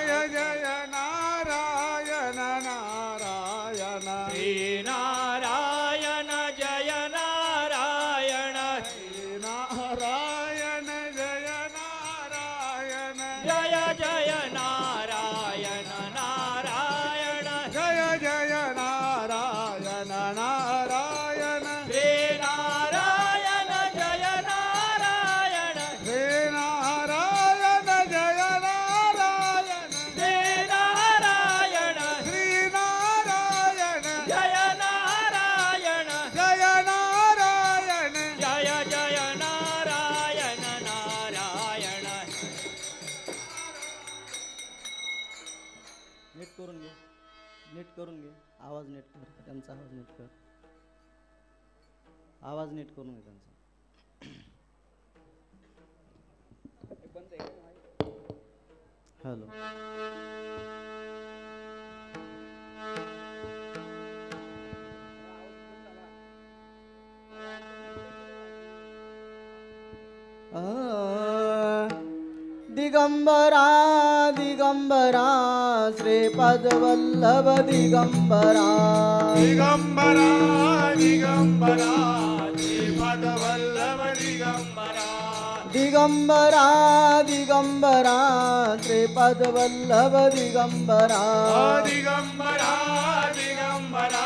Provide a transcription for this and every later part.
जय जय नारायण नारायण श्री नारायण जय नारायण नारायण जय नारायण जय जय नारायण नारायण जय जय नारायण नारायण श्री नारायण जय नारायण हे नारायण जय नारायण श्री नारायण श्री नारायण जय नारायण जय नारायण जय जय नारायण नारायण नीट करून घे, नीट करून घे. आवाज नीट कर, त्यांचा आवाज नीट कर. आवाज नीट करून घे त्यांचा. हॅलो. दिगंबरा दिगंबरा श्रीपद वल्लभ दिगंबरा दिगंबरा दिगंबरा श्रीपद वल्लभ दिगंबरा दिगंबरा दिगंबरा श्रीपद वल्लभ दिगंबरा दिगंबरा दिगंबरा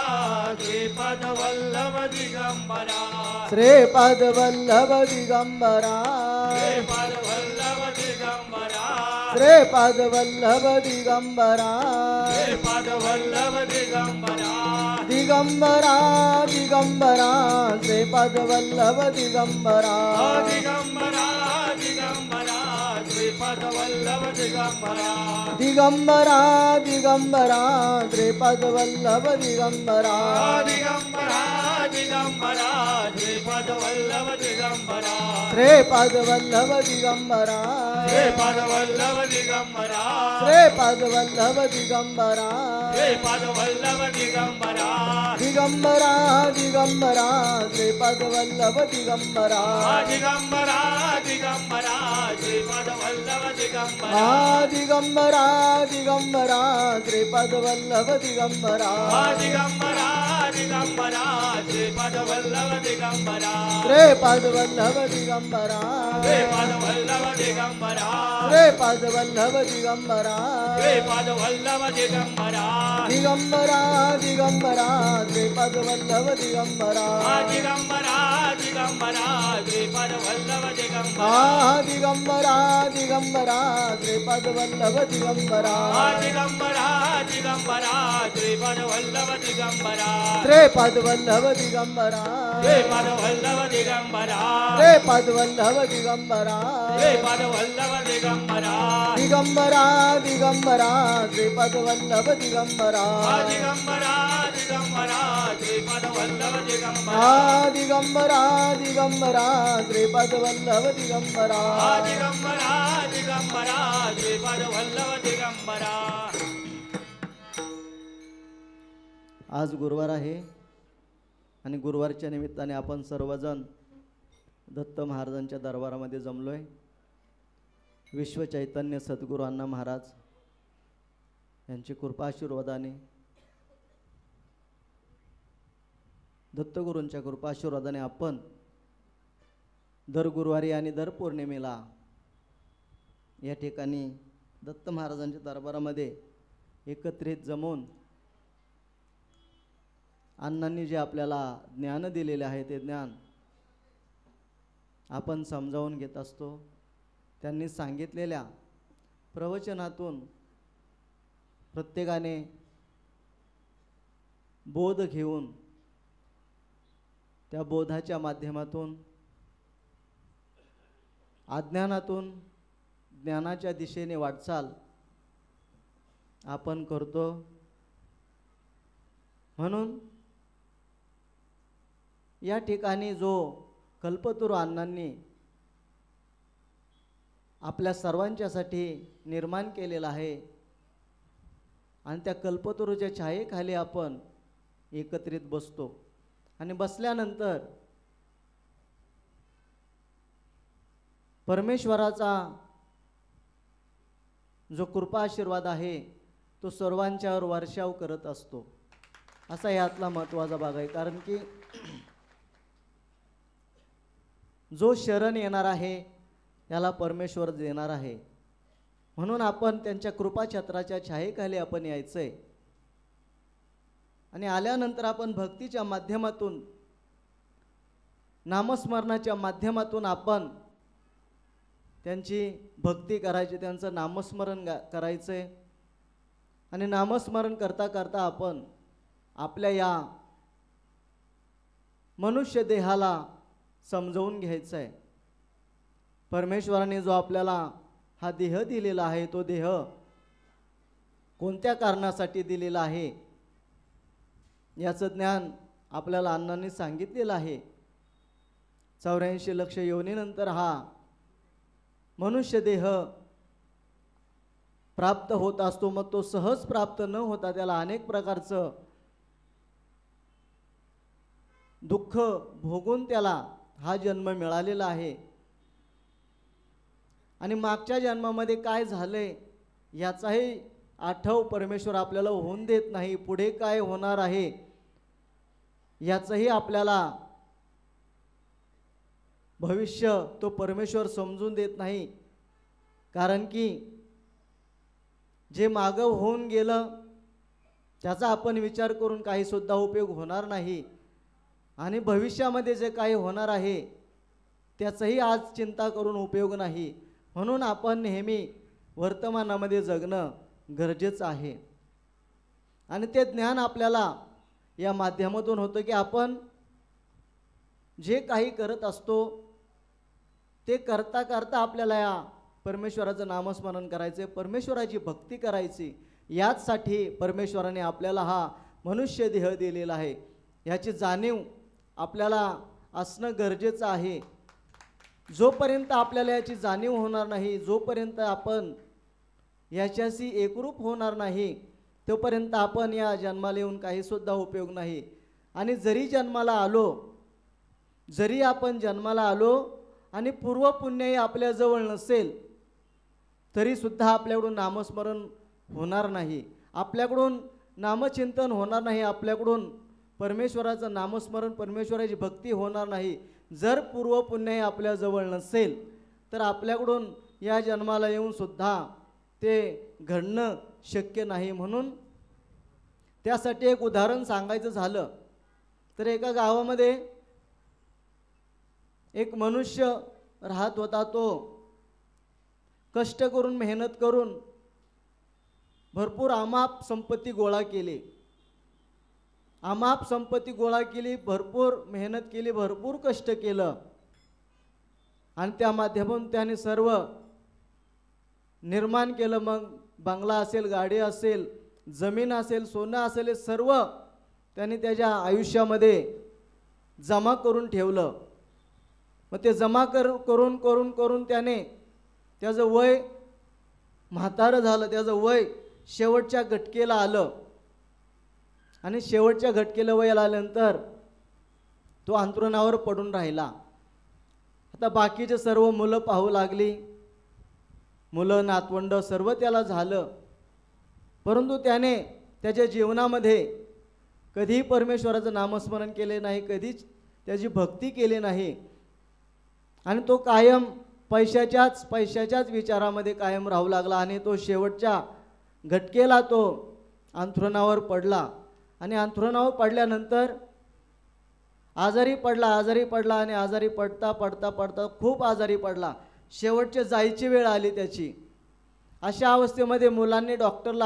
श्रीपद वल्लभ दिगंबरा श्रीपद वल्लभ दिगंबरा श्रीपद वल्लभ दिगंबरा श्रीपद वल्लभ दिगंबरा श्रीपद वल्लभ दिगंबरा दिगंबरा दिगंबरा श्रीपद वल्लभ दिगंबरा दिगंबरा दिगंबरा श्रीपद वल्लभ दिगंबरा दिगंबरा दिगंबरा श्रीपद वल्लभ दिगंबरा दिगंबरा दिगंबरा श्रीपद वल्लभ दिगंबरा श्रीपद वल्लभ दिगंबरा श्रीपद वल्लभ दिगंबरा श्रीपद वल्लभ दिगंबरा श्रीपद वल्लभ दिगंबरा दिगंबरा दिगंबरा श्रीपद वल्लभ दिगंबरा दिगंबरा दिगंबरा श्रीपद वल्लभ दिगंबरा दिगंबरा दिगंबरा श्रीपद वल्लभ दिगंबरा दिगंबरा दिगंबरा श्रीपद वल्लभ दिगंबरा श्रीपद वल्लभ दिगंबरा श्रीपद वल्लभ दिगंबरा श्रीपद वल्लभ दिगंबरा श्रीपद वल्लभ दिगंबरा दिगंबरा दिगंबरा श्रीपद वल्लभ दिगंबरा दिगंबरा दिगंबरा श्रीपद वल्लभ दिगंबरा दिगंबरा दिगंबरा श्रीपद वल्लभ दिगंबरा दिगंबरा दिगंबरा श्रीपद वल्लभ दिगंबरा श्रीपद वल्लभ दिगंबरा श्रीपद वल्लभ दिगंबरा श्रीपद वल्लभ दिगंबरा श्रीपद वल्लभ दिगंबरा दिगंबरा दिगंबरा श्रीपद वल्लभ दिगंबरा दिगंबरा दिगंबरा श्रीपद वल्लभ दिगंबरा दिगंबरा दिगंबरा श्रीपद वल्लभ दिगंबरा दिगंबरा दिगंबरा श्रीपद वल्लभ दिगंबरा आज गुरुवार आहे आणि गुरुवारच्या निमित्ताने आपण सर्वजण दत्त महाराजांच्या दरबारामध्ये जमलोय. विश्व चैतन्य सद्गुरू अण्णा महाराज यांची कृपा आशीर्वादाने, दत्तगुरूंच्या कृपा आशीर्वादाने आपण दर गुरुवारी आणि दर पौर्णिमेला या ठिकाणी दत्त महाराजांच्या दरबारामध्ये एकत्रित जमून अण्णांनी जे आपल्याला ज्ञान दिलेले आहे ते ज्ञान आपण समजावून घेत असतो. त्यांनी सांगितलेल्या प्रवचनातून प्रत्येकाने बोध घेऊन त्या बोधाच्या माध्यमातून अज्ञानातून ज्ञानाच्या दिशेने वाटचाल आपण करतो. म्हणून या ठिकाणी जो कल्पतरू अण्णांनी आपल्या सर्वांच्यासाठी निर्माण केलेला आहे आणि त्या कल्पतरूच्या छायेखाली आपण एकत्रित बसतो आणि बसल्यानंतर परमेश्वराचा जो कृपा आशीर्वाद आहे तो सर्वांच्यावर वर्षाव करत असतो, असा यातला महत्त्वाचा भाग आहे. कारण की जो शरण येणार आहे त्याला परमेश्वर देणार आहे. म्हणून आपण त्यांच्या कृपाछत्राच्या छायेखाली आपण यायचंय आणि आल्यानंतर आपण भक्तीच्या माध्यमातून, नामस्मरणाच्या माध्यमातून आपण त्यांची भक्ती करायची, त्यांचं नामस्मरण करायचंय. आणि नामस्मरण करता करता आपण आपल्या या मनुष्य देहाला समजवून घ्यायचं आहे. परमेश्वराने जो आपल्याला हा देह दिलेला आहे, तो देह कोणत्या कारणासाठी दिलेला आहे याचं ज्ञान आपल्याला अण्णांनी सांगितलेलं आहे. 84 लक्ष योनीनंतर हा मनुष्य देह प्राप्त होत असतो. मग तो सहज प्राप्त न होता त्याला अनेक प्रकारचं दुःख भोगून त्याला हा जन्म मिळालेला आहे. आणि मागच्या जन्मामध्ये काय झालंय याचाही आठव परमेश्वर आपल्याला होऊन देत नाही. पुढे काय होणार आहे याचंही आपल्याला भविष्य तो परमेश्वर समजून देत नाही. कारण की जे मागं होऊन गेलं त्याचा आपण विचार करून काही सुद्धा उपयोग होणार नाही. आणि भविष्यामध्ये जे काही होणार आहे त्याचाही आज चिंता करून उपयोग नाही. म्हणून आपण नेहमी वर्तमानामध्ये जगणं गरजेचं आहे. आणि ते ज्ञान आपल्याला या माध्यमातून होतं की आपण जे काही करत असतो ते करता करता आपल्याला या परमेश्वराचं नामस्मरण करायचे, परमेश्वराची भक्ती करायची. याचसाठी परमेश्वराने आपल्याला हा मनुष्य देह दिलेला आहे. याची जाणीव आपल्याला असणं गरजेचं आहे. जोपर्यंत आपल्याला याची जाणीव होणार नाही, जोपर्यंत आपण याच्याशी एकरूप होणार नाही, तोपर्यंत आपण या जन्माला येऊन काहीसुद्धा उपयोग नाही. आणि जरी आपण जन्माला आलो आणि पूर्वपुण्यही आपल्याजवळ नसेल तरीसुद्धा आपल्याकडून नामस्मरण होणार नाही, आपल्याकडून नामचिंतन होणार नाही, आपल्याकडून परमेश्वराचं नामस्मरण, परमेश्वराची भक्ती होणार नाही. जर पूर्वपुण्यही आपल्याजवळ नसेल तर आपल्याकडून या जन्माला येऊनसुद्धा ते घडणं शक्य नाही. म्हणून त्यासाठी एक उदाहरण सांगायचं झालं तर एका गावामध्ये एक मनुष्य राहत होता. तो कष्ट करून, मेहनत करून भरपूर अमाप संपत्ती गोळा केली, भरपूर मेहनत केली, भरपूर कष्ट केलं. आणि त्या माध्यमातून त्याने सर्व निर्माण केलं. मग बंगला असेल, गाडी असेल, जमीन असेल, सोनं असेल, हे सर्व त्याने त्याच्या आयुष्यामध्ये जमा करून ठेवलं. मग ते जमा करून त्याने त्याचं वय म्हातारं झालं, त्याचं वय शेवटच्या घटकेला आलं. आणि शेवटच्या घटकेला वयाला आल्यानंतर तो अंथरुणावर पडून राहिला. आता बाकीचे सर्व मुलं पाहू लागली, मुलं नातवंड सर्व त्याला झालं. परंतु त्याने त्याच्या जीवनामध्ये कधीही परमेश्वराचं नामस्मरण केले नाही, कधीच त्याची भक्ती केली नाही. आणि तो कायम पैशाच्याच विचारामध्ये कायम राहू लागला. आणि तो शेवटच्या घटकेला तो अंथरुणावर पडला. आणि अंथरुणावर पडल्यानंतर आजारी पडला आणि आजारी पडता खूप आजारी पडला. शेवटची जायची वेळ आली त्याची. अशा अवस्थेमध्ये मुलांनी डॉक्टरला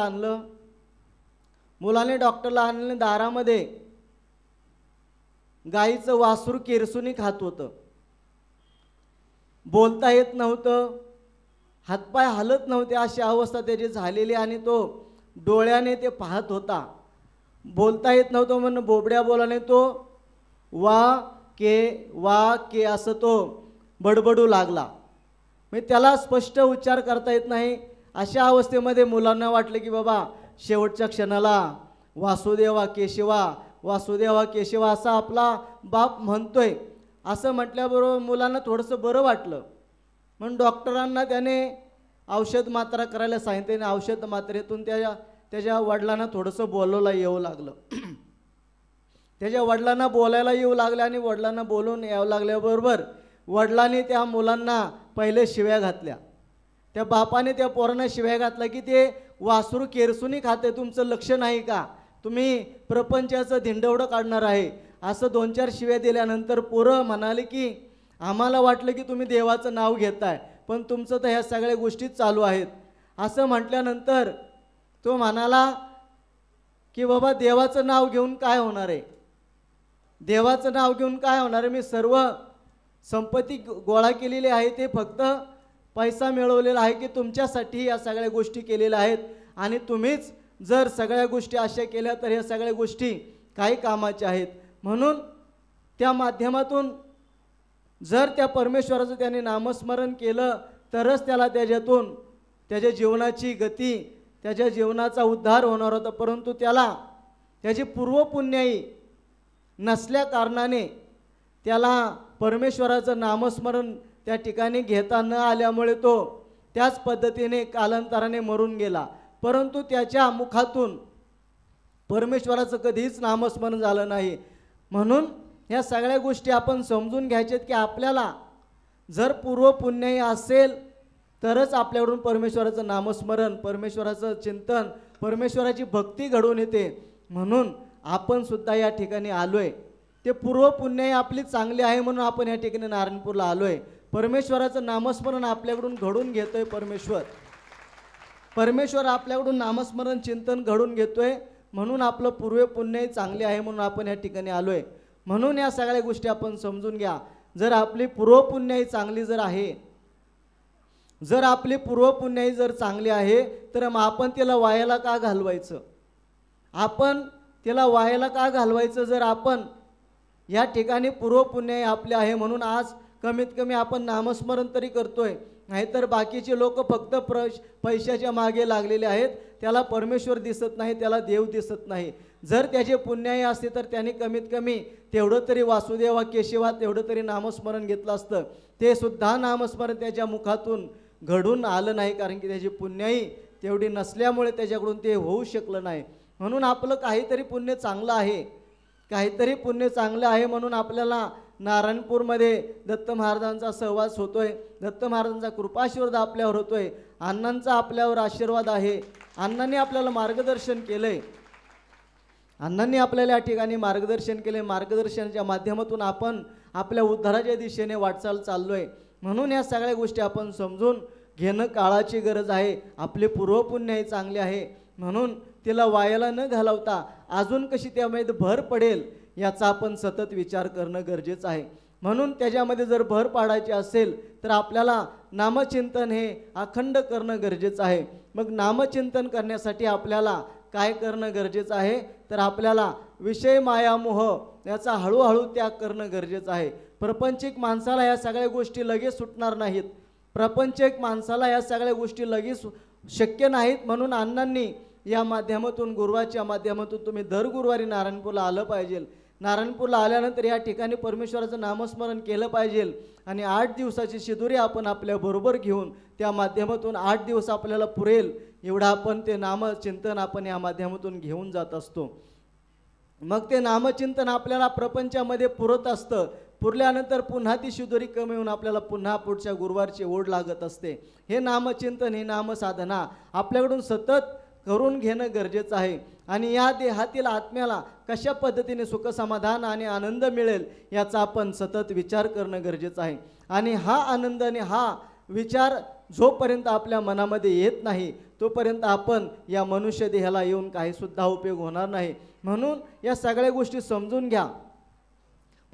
आणलं. दारामध्ये गाईचं वासरू किरसुनी खात होतं. बोलता येत नव्हतं, हातपाय हलत नव्हते, अशी अवस्था त्याची झालेली. आणि तो डोळ्याने ते पाहत होता. बोलता येत नव्हतं म्हणून बोबड्या बोलाने तो वा के असं तो बडबडू लागला. म्हणजे त्याला स्पष्ट उच्चार करता येत नाही. अशा अवस्थेमध्ये मुलांना वाटलं की बाबा शेवटच्या क्षणाला वासुदेवा केशवा असा आपला बाप म्हणतोय. असं म्हटल्याबरोबर मुलांना थोडंसं बरं वाटलं. म्हणून डॉक्टरांना त्याने औषध मात्रा करायला सांगितले आणि औषध मात्रेतून त्याच्या वडिलांना थोडंसं बोलायला येऊ लागलं. त्याच्या वडिलांना बोलायला येऊ लागलं आणि वडिलांना बोलून यावं लागल्याबरोबर वडिलांनी त्या मुलांना पहिले शिव्या घातल्या. त्या बापाने त्या पोरांना शिव्या घातल्या की ते वासरू केरसुनी खाते, तुमचं लक्ष नाही का, तुम्ही प्रपंचाचं धिंडवडं काढणार आहे, असं 2-4 शिव्या दिल्यानंतर पोरं म्हणाले की आम्हाला वाटलं की तुम्ही देवाचं नाव घेताय, पण तुमचं तर ह्या सगळ्या गोष्टी चालू आहेत. असं म्हटल्यानंतर तो म्हणाला की बाबा देवाचं नाव घेऊन काय होणार आहे, देवाचं नाव घेऊन काय होणार आहे, मी सर्व संपत्ती गोळा केलेली आहे, ते फक्त पैसा मिळवलेला आहे की तुमच्यासाठी या सगळ्या गोष्टी केलेल्या आहेत, आणि तुम्हीच जर सगळ्या गोष्टी अशा केल्या तर ह्या सगळ्या गोष्टी काही कामाच्या आहेत. म्हणून त्या माध्यमातून जर त्या परमेश्वराचं त्याने नामस्मरण केलं तरच त्याला त्याच्यातून त्याच्या जीवनाची गती, त्याच्या जीवनाचा उद्धार होणार होता. परंतु त्याला त्याची पूर्वपुण्याई नसल्या कारणाने त्याला परमेश्वराचं नामस्मरण त्या ठिकाणी घेता न आल्यामुळे तो त्याच पद्धतीने कालांतराने मरून गेला. परंतु त्याच्या मुखातून परमेश्वराचं कधीच नामस्मरण झालं नाही. म्हणून ह्या सगळ्या गोष्टी आपण समजून घ्यायच्यात की आपल्याला जर पूर्वपुण्याई असेल तरच आपल्याकडून परमेश्वराचं नामस्मरण, परमेश्वराचं चिंतन, परमेश्वराची भक्ती घडून येते. म्हणून आपण सुद्धा या ठिकाणी आलोय, ते पूर्वपुण्याई आपली चांगली आहे म्हणून आपण या ठिकाणी नारायणपूरला आलोय. परमेश्वराचं नामस्मरण आपल्याकडून घडून घेतोय परमेश्वर आपल्याकडून नामस्मरण चिंतन घडून घेतोय, म्हणून आपलं पूर्वपुण्याई चांगली आहे म्हणून आपण या ठिकाणी आलोय. म्हणून या सगळ्या गोष्टी आपण समजून घ्या. जर आपली पूर्वपुण्याई चांगली जर आहे, जर आपली पूर्वपुण्याई जर चांगली आहे तर मग आपण तिला वायाला का घालवायचं, आपण तिला वायाला का घालवायचं. जर आपण या ठिकाणी पूर्वपुण्याई आपली आहे म्हणून आज कमीत कमी आपण नामस्मरण तरी करतोय, नाहीतर बाकीचे लोक फक्त पैशाच्या मागे लागलेले आहेत, त्याला परमेश्वर दिसत नाही, त्याला देव दिसत नाही. जर त्याचे पुण्याई असते तर त्याने कमीत कमी तेवढं तरी वासुदेवा केशवा तेवढं तरी नामस्मरण घेतलं असतं. ते सुद्धा नामस्मरण त्याच्या मुखातून घडून आलं नाही, कारण की त्याची पुण्याई तेवढी नसल्यामुळे त्याच्याकडून ते होऊ शकलं नाही. म्हणून आपलं काहीतरी पुण्य चांगलं आहे, काहीतरी पुण्य चांगलं आहे म्हणून आपल्याला नारायणपूरमध्ये दत्त महाराजांचा सहवास होतोय, दत्त महाराजांचा कृपाशीर्वाद आपल्यावर होतोय, अण्णांचा आपल्यावर आशीर्वाद आहे. अण्णांनी आपल्याला मार्गदर्शन केलंय, अण्णांनी आपल्याला या ठिकाणी मार्गदर्शन केले. मार्गदर्शनाच्या माध्यमातून आपण आपल्या उद्धाराच्या दिशेने वाटचाल चाललोय. म्हणून या सगळ्या गोष्टी आपण समजून घेणं काळाची गरज आहे. आपले पूर्वपुण्याई चांगले आहे म्हणून तिला वायाला न घालवता अजून कशी त्यामध्ये भर पडेल याचा आपण सतत विचार करणं गरजेचं आहे. म्हणून त्याच्यामध्ये जर भर पाडायची असेल तर आपल्याला नामचिंतन हे अखंड करणं गरजेचं आहे. मग नामचिंतन करण्यासाठी आपल्याला काय करणं गरजेचं आहे तर आपल्याला विषय मायामोह याचा हळूहळू त्याग करणं गरजेचं आहे. प्रपंचिक माणसाला या सगळ्या गोष्टी लगेच सुटणार नाहीत, प्रपंचिक माणसाला या सगळ्या गोष्टी लगेच शक्य नाहीत. म्हणून अण्णांनी या माध्यमातून गुरुवारच्या माध्यमातून तुम्ही दर गुरुवारी नारायणपूरला आलं पाहिजे. नारायणपूरला आल्यानंतर या ठिकाणी परमेश्वराचं नामस्मरण केलं पाहिजे आणि 8 दिवसाची शिदुरी आपण आपल्याबरोबर घेऊन त्या माध्यमातून 8 दिवस आपल्याला पुरेल एवढं आपण ते नामचिंतन आपण या माध्यमातून घेऊन जात असतो. मग ते नामचिंतन आपल्याला प्रपंचामध्ये पुरत असतं. पुरल्यानंतर पुन्हा ती शिदुरी कमी होऊन आपल्याला पुन्हा पुढच्या गुरुवारची ओढ लागत असते. हे नामचिंतन, हे नामसाधना आपल्याकडून सतत करून घेणं गरजेचं आहे. आणि या देहातील आत्म्याला कशा पद्धतीने सुख समाधान आणि आनंद मिळेल याचा आपण सतत विचार करणं गरजेचं आहे. आणि हा आनंद आणि हा विचार जोपर्यंत आपल्या मनामध्ये येत नाही तोपर्यंत आपण या मनुष्य देहाला येऊन काहीसुद्धा उपयोग होणार नाही. म्हणून या सगळ्या गोष्टी समजून घ्या.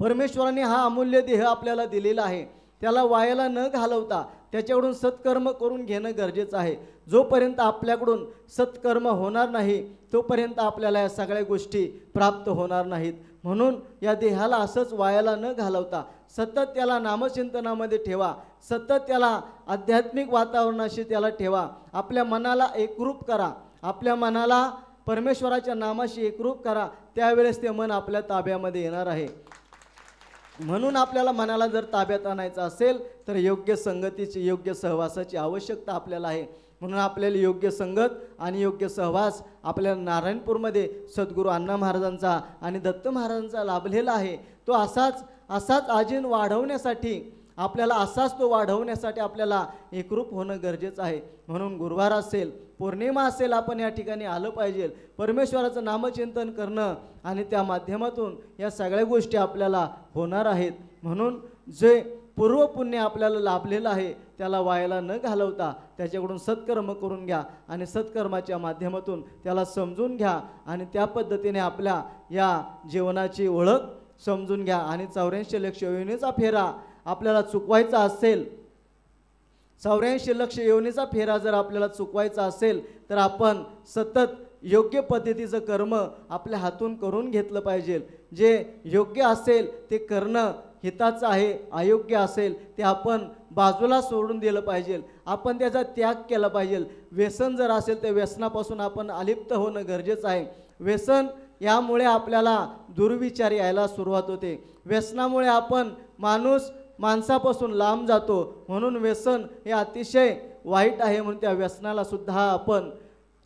परमेश्वराने हा अमूल्य देह आपल्याला दिलेला आहे, त्याला वायाला न घालवता त्याच्याकडून सत्कर्म करून घेणं गरजेचं आहे. जोपर्यंत आपल्याकडून सत्कर्म होणार नाही तोपर्यंत आपल्याला या सगळ्या गोष्टी प्राप्त होणार नाहीत. म्हणून या देहाला असंच वायाला न घालवता सतत त्याला नामचिंतनामध्ये ठेवा, सतत त्याला आध्यात्मिक वातावरणाशी त्याला ठेवा. आपल्या मनाला एकरूप करा, आपल्या मनाला परमेश्वराच्या नामाशी एकरूप करा, त्यावेळेस ते मन आपल्या ताब्यामध्ये येणार आहे. म्हणून आपल्याला मनाला जर ताब्यात आणायचं असेल तर योग्य संगतीची, योग्य सहवासाची आवश्यकता आपल्याला आहे. म्हणून आपल्याला योग्य संगत आणि योग्य सहवास आपल्याला नारायणपूरमध्ये सद्गुरू अण्णा महाराजांचा आणि दत्त महाराजांचा लाभलेला आहे. तो असाच अजून वाढवण्यासाठी आपल्याला एकरूप होणं गरजेचं आहे. म्हणून गुरुवार असेल, पौर्णिमा असेल, आपण या ठिकाणी आलं पाहिजे. परमेश्वराचं नामचिंतन करणं आणि त्या माध्यमातून या सगळ्या गोष्टी आपल्याला होणार आहेत. म्हणून जे पूर्वपुण्य आपल्याला लाभलेलं आहे त्याला वायाला न घालवता त्याच्याकडून सत्कर्म करून घ्या आणि सत्कर्माच्या माध्यमातून त्याला समजून घ्या आणि त्या पद्धतीने आपल्या या जीवनाची ओळख समजून घ्या. आणि 84 लक्ष योनीचा फेरा आपल्याला चुकवायचा असेल, 84 लक्ष योनीचा फेरा जर आपल्याला चुकवायचा असेल तर आपण सतत योग्य पद्धतीचं कर्म आपल्या हातून करून घेतलं पाहिजे. जे योग्य असेल ते करणं हिताचं आहे, अयोग्य असेल ते आपण बाजूला सोडून दिलं पाहिजे. आपण त्याचा त्याग केला पाहिजे. व्यसन जर असेल तर व्यसनापासून आपण अलिप्त होणं गरजेचं आहे. व्यसन यामुळे आपल्याला दुर्विचार यायला सुरुवात होते. व्यसनामुळे आपण माणसापासून लांब जातो. म्हणून व्यसन हे अतिशय वाईट आहे. म्हणून त्या व्यसनाला सुद्धा आपण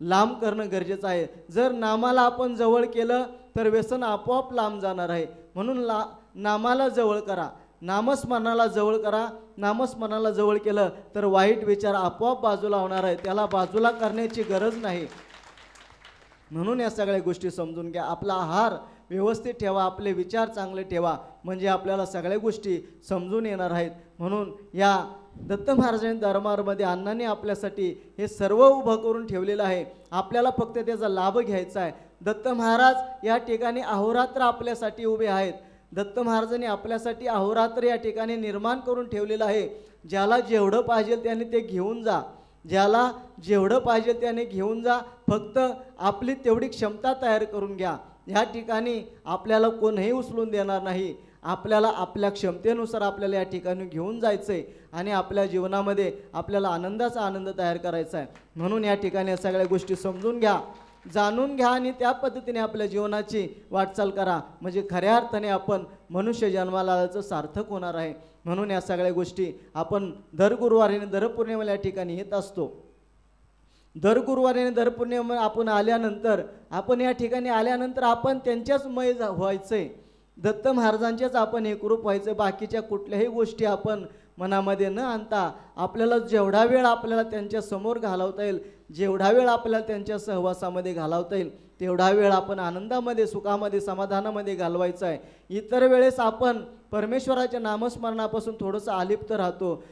लांब करणं गरजेचं आहे. जर नामाला आपण जवळ केलं तर व्यसन आपोआप लांब जाणार आहे. म्हणून नामाला जवळ करा, नामस्मरणाला जवळ करा. नामस्मरणाला जवळ केलं तर वाईट विचार आपोआप बाजूला होणार आहे, त्याला बाजूला करण्याची गरज नाही. म्हणून या सगळ्या गोष्टी समजून घ्या. आपला आहार व्यवस्थित ठेवा, आपले विचार चांगले ठेवा, म्हणजे आपल्याला सगळ्या गोष्टी समजून येणार आहेत. म्हणून या दत्त महाराजांच्या दरबारमध्ये अण्णांनी आपल्यासाठी हे सर्व उभं करून ठेवलेलं आहे. आपल्याला फक्त त्याचा लाभ घ्यायचा आहे. दत्त महाराज या ठिकाणी अहोरात्र आपल्यासाठी उभे आहेत. दत्त महाराजांनी आपल्यासाठी अहोरात्र या ठिकाणी निर्माण करून ठेवलेलं आहे. ज्याला जेवढं पाहिजे त्याने ते घेऊन जा, ज्याला जेवढं पाहिजे त्याने घेऊन जा. फक्त आपली तेवढी क्षमता तयार करून घ्या. ह्या ठिकाणी आपल्याला कोणीही उचलून देणार नाही. आपल्याला आपल्या क्षमतेनुसार आपल्याला या ठिकाणी घेऊन जायचं आहे आणि आपल्या जीवनामध्ये आपल्याला आनंदाचा आनंद तयार करायचा आहे. म्हणून या ठिकाणी या सगळ्या गोष्टी समजून घ्या, जाणून घ्या आणि त्या पद्धतीने आपल्या जीवनाची वाटचाल करा. म्हणजे खऱ्या अर्थाने आपण मनुष्य जन्माला आल्याचं सार्थक होणार आहे. म्हणून या सगळ्या गोष्टी आपण दर गुरुवारी आणि दर पौर्णिमेला या ठिकाणी येत असतो. दर गुरुवारी आणि दर पौर्णिमा आपण या ठिकाणी आल्यानंतर आपण त्यांच्याच मय व्हायचंय, दत्त महाराजांचेच आपण एकरूप व्हायचं. बाकीच्या कुठल्याही गोष्टी आपण मनामध्ये न आणता आपल्याला जेवढा वेळ आपल्याला त्यांच्या समोर घालवता येईल, जेवढा वेळ आपल्याला त्यांच्या सहवासामध्ये घालवता येईल तेवढा वेळ आपण आनंदामध्ये, सुखामध्ये, समाधानामध्ये घालवायचा आहे. इतर वेळेस आपण परमेश्वराच्या नामस्मरणापासून थोडंसं अलिप्त राहतो.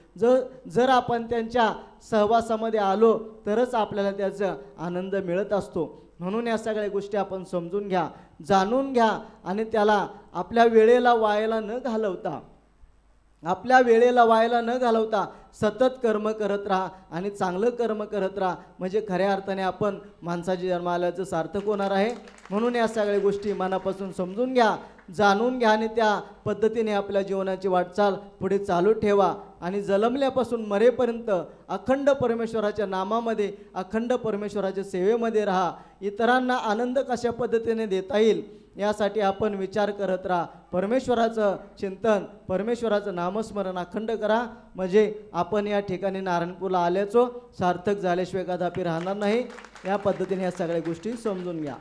जर आपण त्यांच्या सहवासामध्ये आलो तरच आपल्याला त्याचा आनंद मिळत असतो. म्हणून या सगळ्या गोष्टी आपण समजून घ्या, जाणून घ्या आणि त्याला आपल्या वेळेला वायाला न घालवता सतत कर्म करत राहा आणि चांगलं कर्म करत राहा. म्हणजे खऱ्या अर्थाने आपण माणसाच्या जन्माल्याचं सार्थक होणार आहे. म्हणून या सगळ्या गोष्टी मनापासून समजून घ्या, जाणून घ्या आणि त्या पद्धतीने आपल्या जीवनाची वाटचाल पुढे चालू ठेवा. आणि जन्मल्यापासून मरेपर्यंत अखंड परमेश्वराच्या नामामध्ये, अखंड परमेश्वराच्या सेवेमध्ये राहा. इतरांना आनंद कशा पद्धतीने देता येईल यासाठी आपण विचार करत राहा. परमेश्वराचं चिंतन, परमेश्वराचं नामस्मरण अखंड करा. म्हणजे आपण या ठिकाणी नारायणपूरला आल्याचो सार्थक झाल्याशिवाय कदापि राहणार नाही. या पद्धतीने या सगळ्या गोष्टी समजून घ्या.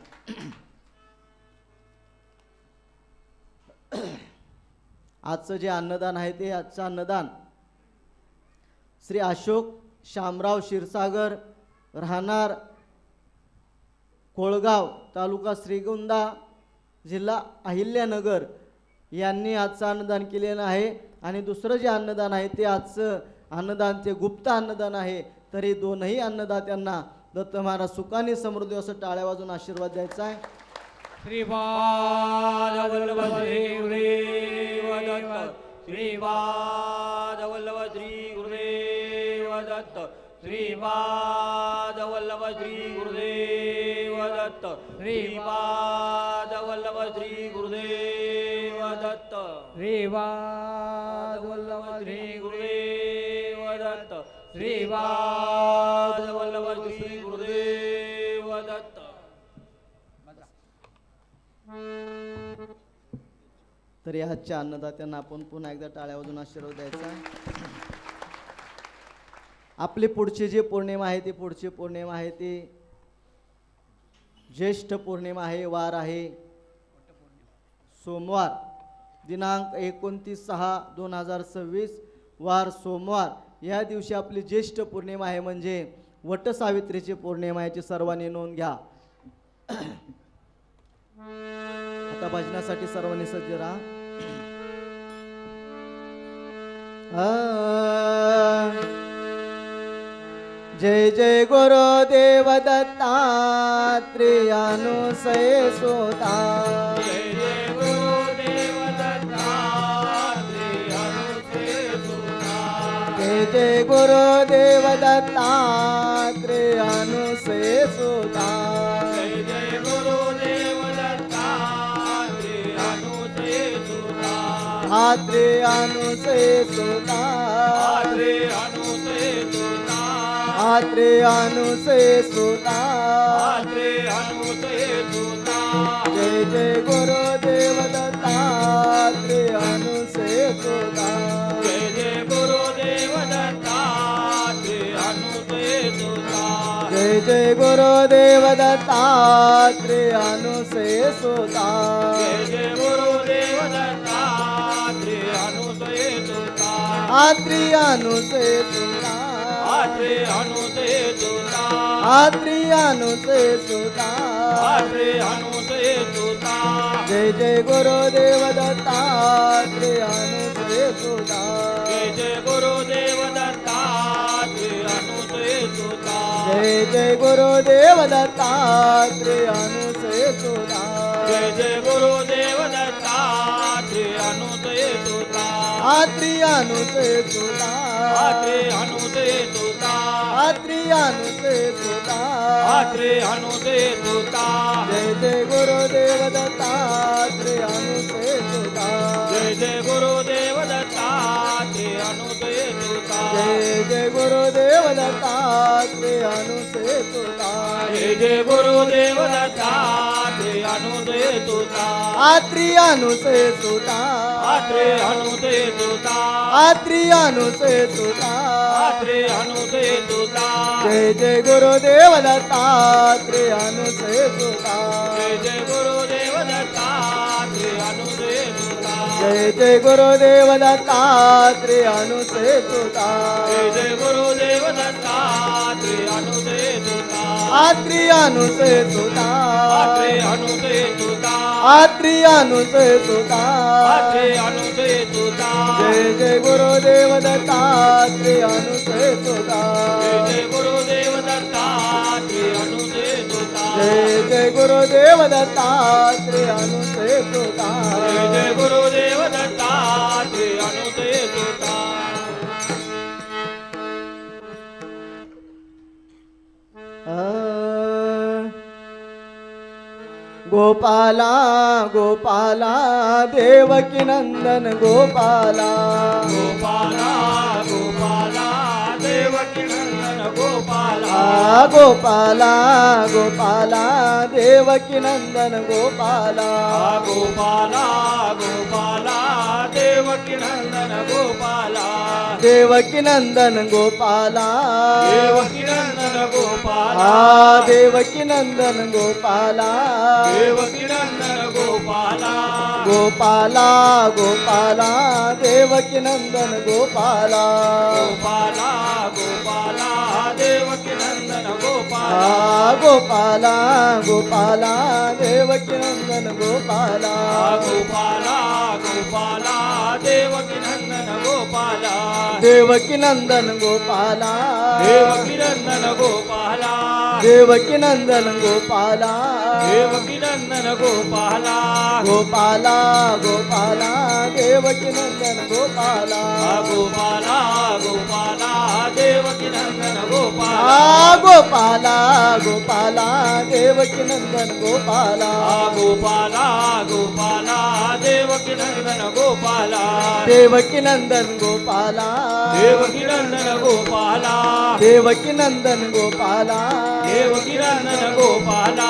आजचं जे अन्नदान आहे ते आजचं अन्नदान श्री अशोक शामराव क्षीरसागर, राहणार कोळगाव, तालुका श्रीगोंदा, जिल्हा अहिल्यानगर यांनी आजचं अन्नदान केलेलं आहे. आणि दुसरं जे अन्नदान आहे ते आजचं अन्नदान ते गुप्त अन्नदान आहे. तरी दोनही अन्नदात्यांना दत्त महाराज सुखाने समृद्धी असं टाळ्या वाजून आशीर्वाद द्यायचा आहे. श्रीपाद वल्लभ श्री गुरुदेव दत्त, श्रीपाद वल्लभ श्री गुरुदेव दत्त, श्रीपाद वल्लभ श्री गुरुदेव दत्त, श्रीपाद वल्लभ श्री गुरुदेव दत्त, श्रीपाद वल्लभ श्री गुरुदेव दत्त, श्रीपाद वल्लभ श्री गुरुदेव दत्त. तर या आजच्या अन्नदात्यांना आपण पुन्हा एकदा टाळ्या वाजून आशीर्वाद द्यायचा. आपली पुढची जी पौर्णिमा आहे ती पुढची पौर्णिमा आहे ती ज्येष्ठ पौर्णिमा आहे. वार आहे सोमवार, दिनांक 29/6/2026 वार सोमवार. या दिवशी आपली ज्येष्ठ पौर्णिमा आहे म्हणजे वटसावित्रीची पौर्णिमा. याची सर्वांनी नोंद घ्या. आता भजनासाठी सर्वांनी सज्ज राहा. जय जय गुरुदेव दत्तात्रेयानुसये सोता. जय जय गुरुदेव दत्तात्रेय अनुसे सुता. जय जय गुरुदेव दत्तात्रेयानुसये सोता. जय जय गुरुदेव दत्तात्रेय अनुसे सुता. आत्रेयानुसये सोता. आत्रे अनुसे सुता. आत्रेयानुसये सोता. आत्रे अनुसे सुता. जय जय गुरुदेव दत्तात्रेयानुसये सोता. जय जय गुरुदेव दत्तात्रेय अनुसे सुता. जय जय गुरुदेव दत्तात्रेयानुसये सोता. जय जय गुरुदेव दत्तात्रेय अनुसे सुता. आत्रेयानुसये सोता. आत्रे अनुसे सुता. आत्रेयानुसये सोता. आत्रे अनुसे सुता. जय जय गुरुदेव दत्तात्रेयानुसये सोता. जय जय गुरुदेव दत्तात्रेय अनुसे सुता. जय जय गुरुदेव दत्तात्रेयानुसये सोता. जय जय गुरुदेव दत्तात्रेय अनुसे सुता. आत्रेयानुसये सोता. आत्रे अनुसे सुता. आत्रेयानुसये सोता. आत्रे अनुसे सुता. जय जय गुरुदेव दत्तात्रेयानुसये सोता. जय जय गुरुदेव दत्तात्रेय अनुसे सुता. जय जय गुरुदेव दत्तात्रेयानुसये सोता. जय जय गुरुदेव दत्तात्रेय अनुसे सुता. आत्रेयानुसये सोता. आत्रे अनुसे सुता. आत्रेयानुसये सोता. आत्रे अनुसे सुता. जय जय गुरुदेव दत्तात्रेयानुसये सोता. जय जय गुरुदेव दत्तात्रेय अनुसे सुता. जय जय गुरुदेव दत्तात्रेयानुसये सोता. जय जय गुरुदेव दत्तात्रेय अनुसे सुता. आत्रेयानुसये सोता. आत्रे अनुसे सुता. आत्रेयानुसये सोता. आत्रे अनुसे सुता. जय जय गुरुदेव दत्तात्रेयानुसये सोता. जय जय गुरुदेव दत्तात्रेय अनुसे सुता. जय जय गुरुदेव दत्तात्रेयानुसये सोता. जय जय गुरुदेव दत्तात्रेय अनुसे सुता. गोपाला गोपाला देवकी नंदन गोपाला. गोपाला गोपाला देवकी नंदन गोपाला. गोपाला गोपाला देवकी नंदन गोपाला. गोपाला गोपाला देवकी नंदन गोपाला. देवकी नंदन गोपाला. देवकी नंदन गोपाला. देवकी नंदन गोपाला. देवकी नंदन गोपाला. गोपाला गोपाला देवकी नंदन गोपाला. गोपाला गोपाला देवकी नंदन गोपाला. गोपाला गोपाला देवकी नंदन गोपाला. गोपाला गोपाला देवकी नंदन गोपाला. देवकी नंदन गोपाला. देवकी नंदन गोपाला. देवकी नंदन गोपाला. देवकी नंदन गोपाला. गोपाला गोपाला देवकी नंदन गोपाला. गोपाला गोपाला देवकी नंदन गोपाला. गोपाला गोपाला देवकी नंदन गोपाला. गोपाला गोपाला देवकी नंदन गोपाला. देवकी नंदन गोपाला. देवकी नंदन गोपाला. देवकी नंदन गोपाला. देवकी नंदन गोपाला.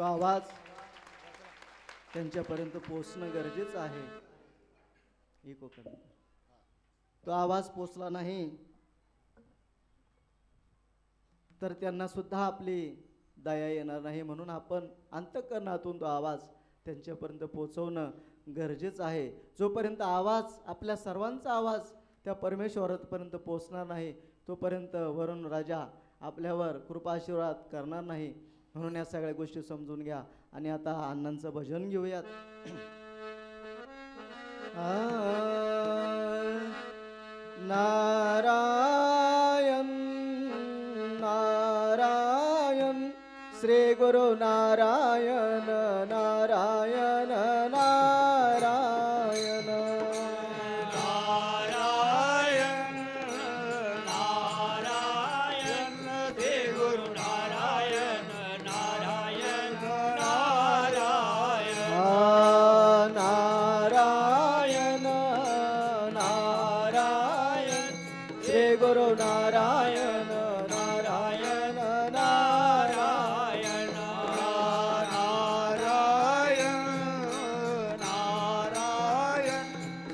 तो आवाज त्यांच्यापर्यंत पोचणं गरजेचं आहे. इको कमी. तो आवाज पोचला नाही तर त्यांना सुद्धा आपली दया येणार नाही. म्हणून आपण अंतःकरणातून तो आवाज त्यांच्यापर्यंत पोचवणं गरजेचं आहे. जोपर्यंत आवाज आपल्या सर्वांचा आवाज त्या परमेश्वरापर्यंत पोचणार नाही तोपर्यंत वरुण राजा आपल्यावर कृपाशीर्वाद करणार नाही. म्हणून या सगळ्या गोष्टी समजून घ्या. आणि आता अण्णांचं भजन घेऊयात. नारायण नारायण श्री गुरु नारायण नारायण नारायण नारायण नारायण श्री गुरु नारायण नारायण नारायण नारायण नारायण श्री गुरु नारायण नारायण नारायण नारायण नारायण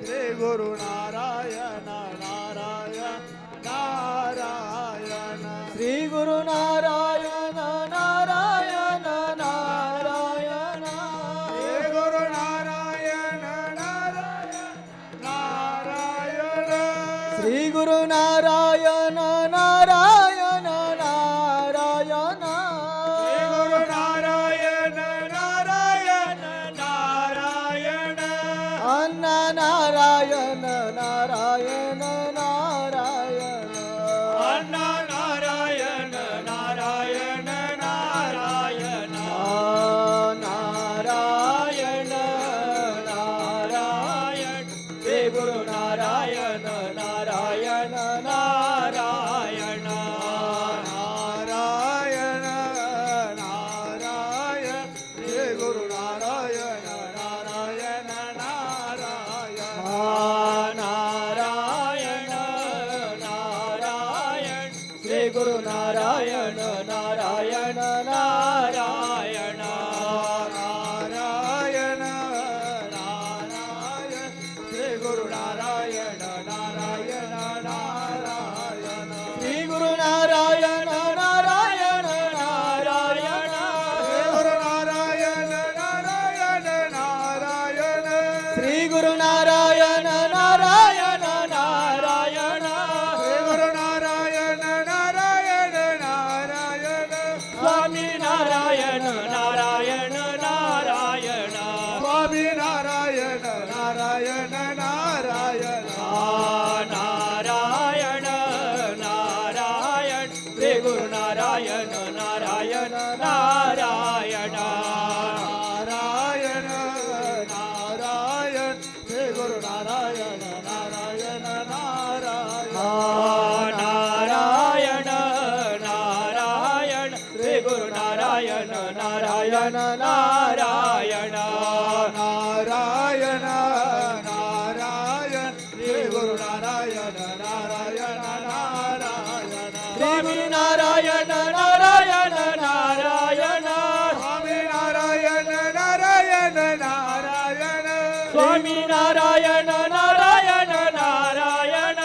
श्री गुरु नारायण नारायण नारायण श्री गुरु नारायण नारायण नारायण श्री गुरु नारायण नारायण नारायण श्री गुरु नारायण नारायण नारायण श्री गुरु नारायण नारायण नारायण अण्णा नारायण नारायण नारायण अण्णा नारायण नारायण नारायण नारायण नारायण श्री गुरु नारायण नारायण नारायण नारायण नारायण श्री गुरु नारायण नारायण नारायण नारायण नारायण श्री गुरु नारायण नारायण नारायण नारायण नारायण श्री गुरु नारायण नारायण नारायण श्री गुरु नारायण नारायण नारायण श्री गुरु नारायण नारायण नारायण श्री गुरु नारायण नारायण नारायण श्री गुरु नारायण नारायण नारायण स्वामी नारायण नारायण नारायण स्वामी नारायण नारायण नारायण नारायण नारायण श्री गुरु नारायण नारायण नारायण नारायण नारायण श्री गुरु नारायण नारायण नारायण नारायण नारायण श्री गुरु नारायण नारायण नारायण नारायण नारायण श्री गुरु नारायण नारायण नारायण श्री गुरु नारायण नारायण नारायण स्वामी नारायण नारायण नारायण स्वामी नारायण नारायण नारायण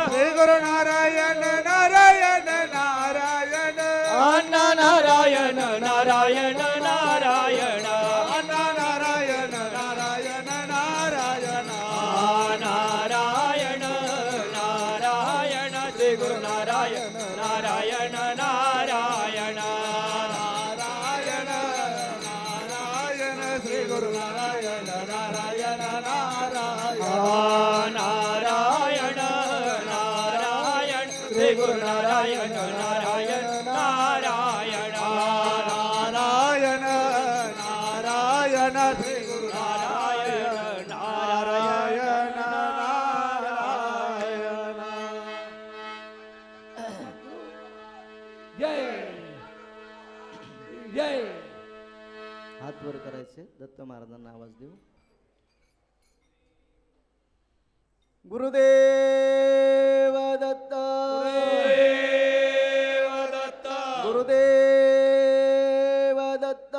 श्री गुरु नारायण नारायण नारायण अण्णा नारायण नारायण नारायण अण्णा नारायण नारायण नारायण नारायण नारायण श्री गुरु नारायण नारायण नारायण नारायण नारायण श्री गुरु नारायण नारायण नारायण नारायण नारायण श्री गुरु नारायण नारायण नारायण नारायण नारायण श्री गुरु नारायण नारायण नारायण जय जय हात वर करायचे. दत्त महाराजांना आवाज देऊ. गुरुदेव दत्त गुरुदेव दत्त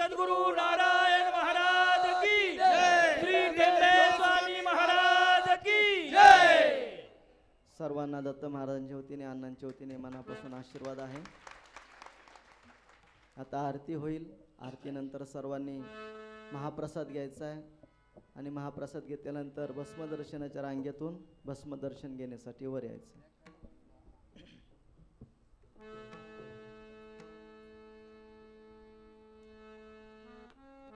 सद्गुरु नारायण महाराज की जय, श्री टेंबे स्वामी महाराज की जय. सर्वांना दत्त महाराजांच्या वतीने अण्णांच्या वतीने मनापासून आशीर्वाद आहे. आता आरती होईल. आरतीनंतर सर्वांनी महाप्रसाद घ्यायचा आहे आणि महाप्रसाद घेतल्यानंतर भस्मदर्शनाच्या रांगेतून भस्मदर्शन घेण्यासाठी वर यायचं.